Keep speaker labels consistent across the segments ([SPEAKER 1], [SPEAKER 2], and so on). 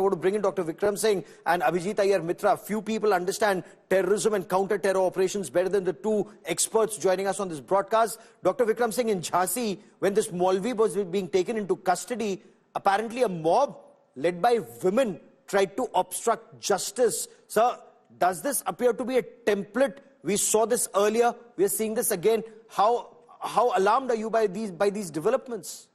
[SPEAKER 1] want to bring in Dr. Vikram Singh and Abhijit Iyer Mitra. Few people understand terrorism and counter-terror operations better than the two experts joining us on this broadcast. Dr. Vikram Singh, in Jhansi, when this Maulvi was being taken into custody, apparently a mob led by women tried to obstruct justice. Sir, does this appear to be a template? We saw this earlier. We are seeing this again. How alarmed are you by these developments?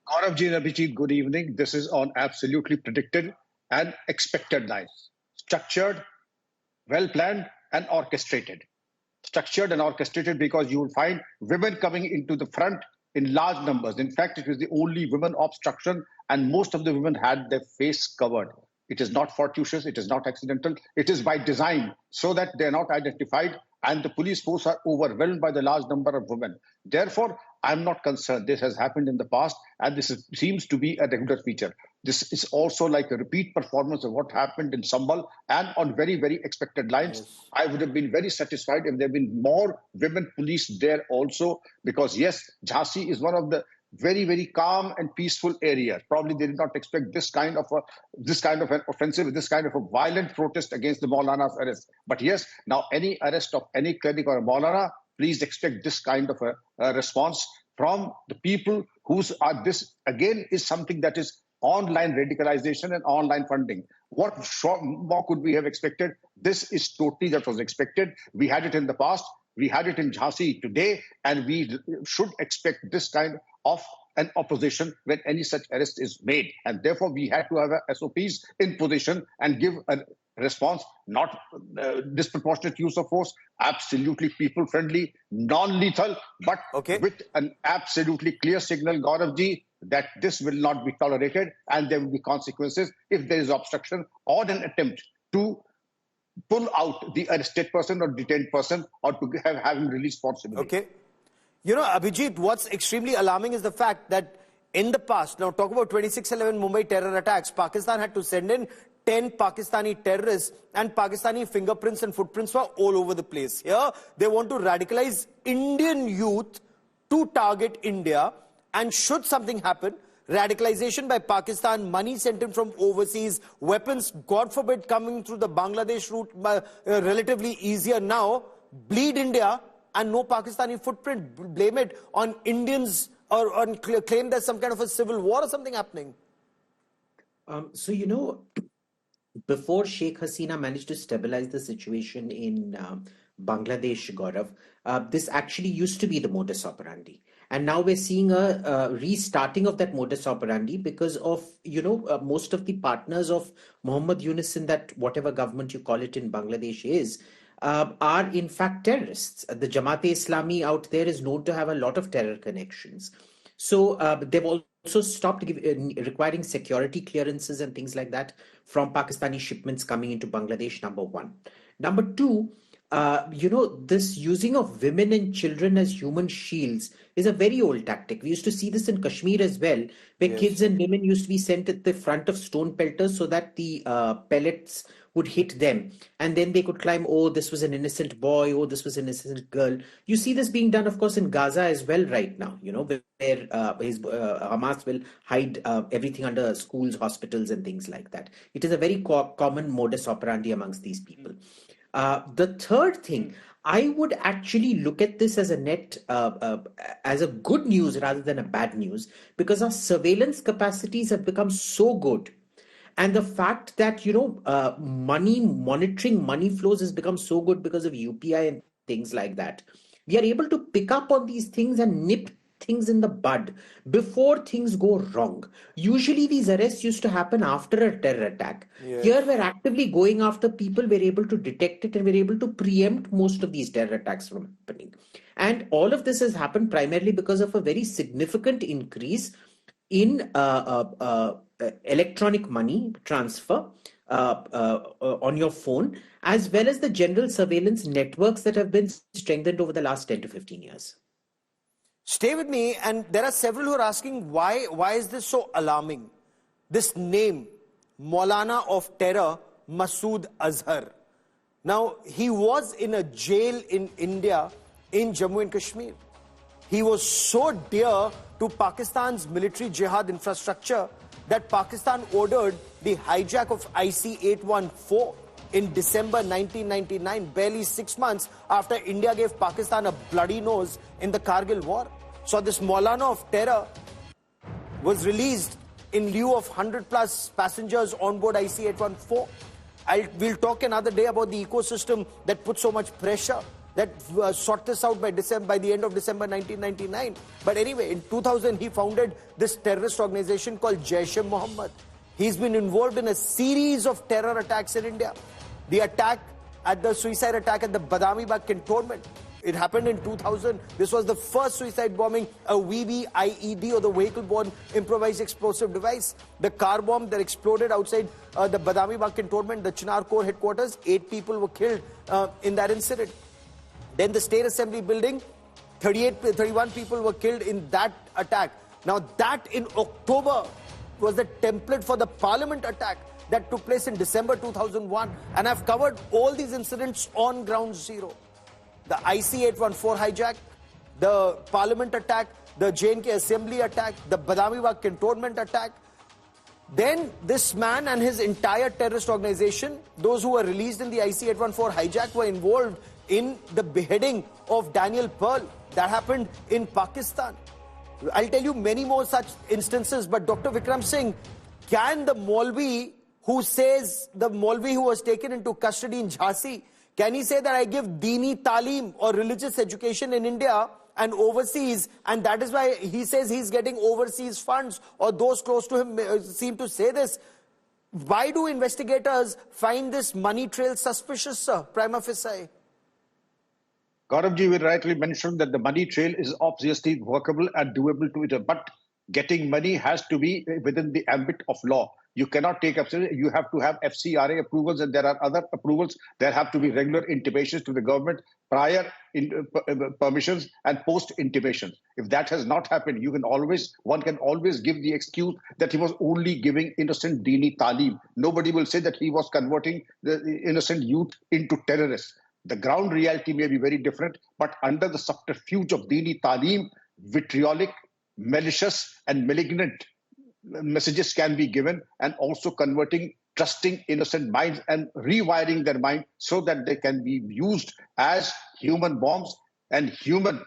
[SPEAKER 2] Gauravji and Abhijit, good evening. This is on absolutely predicted and expected lines. Structured, well-planned and orchestrated. Structured and orchestrated because you will find women coming into the front in large numbers. In fact, it was the only women obstruction and most of the women had their face covered. It is not fortuitous, it is not accidental, it is by design so that they are not identified and the police force are overwhelmed by the large number of women. Therefore, I'm not concerned. This has happened in the past and seems to be a regular feature. This is also like a repeat performance of what happened in Sambal and on very, very expected lines. Yes. I would have been very satisfied if there had been more women police there also because yes, Jhansi is one of the very, very calm and peaceful areas. Probably they did not expect this kind of an offensive, this kind of a violent protest against the Maulana's arrest. But yes, now any arrest of any cleric or a Maulana, please expect this kind of a response from the people whose are this again is something that is online radicalization and online funding. What more could we have expected? This is totally that was expected. We had it in the past. We had it in Jhansi today, and we should expect this kind of an opposition when any such arrest is made. And therefore, we had to have SOPs in position and give a response, not disproportionate use of force, absolutely people-friendly, non-lethal, but with an absolutely clear signal, Gauravji, that this will not be tolerated and there will be consequences if there is obstruction or an attempt to pull out the arrested person or detained person or to have him released forcibly.
[SPEAKER 1] Okay. You know, Abhijit, what's extremely alarming is the fact that in the past, now talk about 26/11 Mumbai terror attacks, Pakistan had to send in 10 Pakistani terrorists and Pakistani fingerprints and footprints were all over the place. Here, they want to radicalize Indian youth to target India, and should something happen, radicalization by Pakistan, money sent in from overseas, weapons, God forbid, coming through the Bangladesh route relatively easier now, bleed India and no Pakistani footprint. Blame it on Indians or on claim there's some kind of a civil war or something happening.
[SPEAKER 3] So, you know, before Sheikh Hasina managed to stabilize the situation in Bangladesh, Gaurav, this actually used to be the modus operandi. And now we're seeing a restarting of that modus operandi because of, you know, most of the partners of Muhammad Yunus in that whatever government you call it in Bangladesh is, are in fact terrorists. The Jamaat-e-Islami out there is known to have a lot of terror connections. So they've also stopped requiring security clearances and things like that from Pakistani shipments coming into Bangladesh, number one. Number two, you know, this using of women and children as human shields is a very old tactic. We used to see this in Kashmir as well, where kids and women used to be sent at the front of stone pelters so that the pellets would hit them. And then they could climb, oh, this was an innocent boy, oh, this was an innocent girl. You see this being done, of course, in Gaza as well right now, you know, where Hamas will hide everything under schools, hospitals and things like that. It is a very common modus operandi amongst these people. The third thing, I would actually look at this as as a good news rather than a bad news, because our surveillance capacities have become so good. And the fact that, you know, monitoring money flows has become so good because of UPI and things like that. We are able to pick up on these things and nip things in the bud before things go wrong. Usually these arrests used to happen after a terror attack. Yes. Here we're actively going after people, we're able to detect it and we're able to preempt most of these terror attacks from happening. And all of this has happened primarily because of a very significant increase in electronic money transfer on your phone, as well as the general surveillance networks that have been strengthened over the last 10 to 15 years.
[SPEAKER 1] Stay with me, and there are several who are asking why is this so alarming? This name, Maulana of terror, Masood Azhar. Now, he was in a jail in India, in Jammu and Kashmir. He was so dear to Pakistan's military jihad infrastructure that Pakistan ordered the hijack of IC-814 in December 1999, barely 6 months after India gave Pakistan a bloody nose in the Kargil war. So this Maulana of terror was released in lieu of 100 plus passengers on board IC-814. We'll talk another day about the ecosystem that put so much pressure that sort this out by the end of December 1999. But anyway, in 2000, he founded this terrorist organization called Jaish-e-Mohammed. He's been involved in a series of terror attacks in India. The suicide attack at the Badami Bagh cantonment, it happened in 2000. This was the first suicide bombing, a VBIED, or the vehicle-borne improvised explosive device. The car bomb that exploded outside the Badami Bagh cantonment, the Chinar Corps headquarters, 8 people were killed in that incident. Then the State Assembly building, 31 people were killed in that attack. Now that in October was the template for the Parliament attack that took place in December 2001. And I've covered all these incidents on ground zero. The IC-814 hijack, the Parliament attack, the J&K Assembly attack, the Badami Bagh cantonment attack. Then this man and his entire terrorist organization, those who were released in the IC-814 hijack, were involved in the beheading of Daniel Pearl. That happened in Pakistan. I'll tell you many more such instances, but Dr. Vikram Singh, can the Maulvi who was taken into custody in Jhansi, can he say that I give Dini Talim or religious education in India and overseas, and that is why he says he's getting overseas funds, or those close to him seem to say this? Why do investigators find this money trail suspicious, sir, prima facie?
[SPEAKER 2] Gauravji will rightly mention that the money trail is obviously workable and doable to it, but getting money has to be within the ambit of law. You cannot take up, you have to have FCRA approvals, and there are other approvals. There have to be regular intimations to the government, prior permissions and post intimations. If that has not happened, one can always give the excuse that he was only giving innocent Dini Talim. Nobody will say that he was converting the innocent youth into terrorists. The ground reality may be very different, but under the subterfuge of Dini Talim, vitriolic, malicious and malignant messages can be given, and also converting trusting innocent minds and rewiring their mind so that they can be used as human bombs and human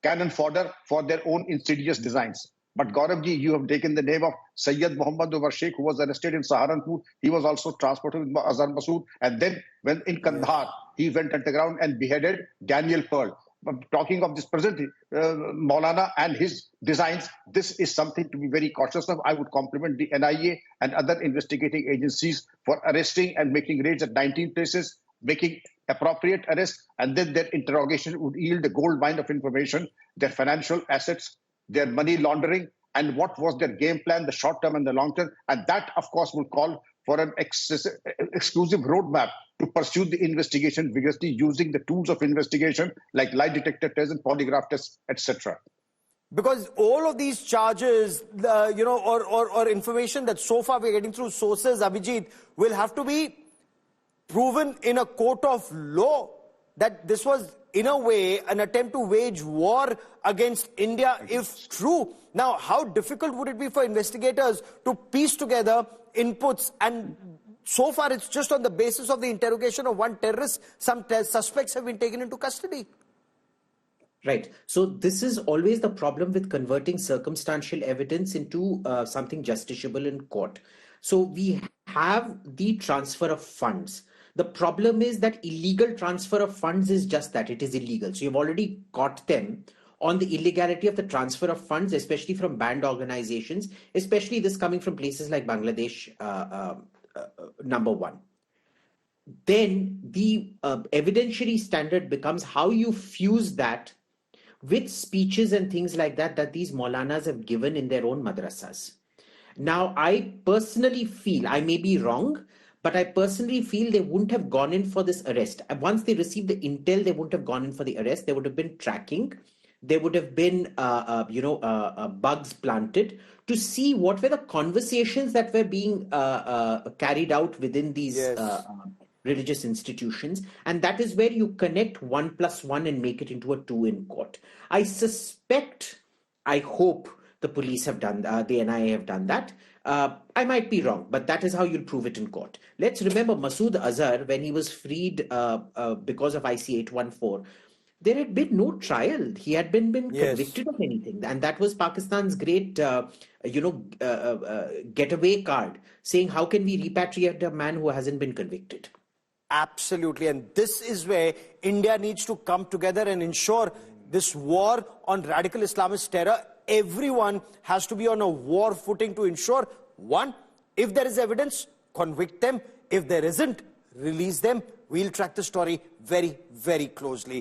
[SPEAKER 2] cannon fodder for their own insidious designs. But Gauravji, you have taken the name of Sayyid Muhammad Umar Sheikh, who was arrested in Saharanpur. He was also transported with Azhar Masood. And then when in Kandahar, he went underground and beheaded Daniel Pearl. But talking of this present Maulana and his designs, this is something to be very cautious of. I would compliment the NIA and other investigating agencies for arresting and making raids at 19 places, making appropriate arrests, and then their interrogation would yield a gold mine of information, their financial assets, their money laundering, and what was their game plan, the short term and the long term. And that, of course, will call for an exclusive roadmap to pursue the investigation vigorously using the tools of investigation like lie detector tests and polygraph tests, etc.
[SPEAKER 1] Because all of these charges, or information that so far we're getting through sources, Abhijit, will have to be proven in a court of law that this was, in a way, an attempt to wage war against India, if true. Now, how difficult would it be for investigators to piece together inputs? And so far, it's just on the basis of the interrogation of one terrorist. Some suspects have been taken into custody.
[SPEAKER 3] Right. So this is always the problem with converting circumstantial evidence into something justiciable in court. So we have the transfer of funds. The problem is that illegal transfer of funds is just that, it is illegal. So you've already caught them on the illegality of the transfer of funds, especially from banned organizations, especially this coming from places like Bangladesh, number one. Then the evidentiary standard becomes how you fuse that with speeches and things like that these Maulanas have given in their own madrasas. Now, I personally feel, I may be wrong, but I personally feel they wouldn't have gone in for this arrest. Once they received the intel, they wouldn't have gone in for the arrest. There would have been tracking. There would have been, bugs planted to see what were the conversations that were being carried out within these religious institutions. And that is where you connect 1 + 1 and make it into a 2 in court. I suspect, I hope the police have done, the NIA have done that. I might be wrong, but that is how you'll prove it in court. Let's remember Masood Azhar, when he was freed because of IC 814, there had been no trial. He had been
[SPEAKER 1] Yes.
[SPEAKER 3] convicted of anything. And that was Pakistan's great, getaway card, saying, how can we repatriate a man who hasn't been convicted?
[SPEAKER 1] Absolutely. And this is where India needs to come together and ensure this war on radical Islamist terror, everyone has to be on a war footing to ensure, one, if there is evidence, convict them. If there isn't, release them. We'll track the story very, very closely.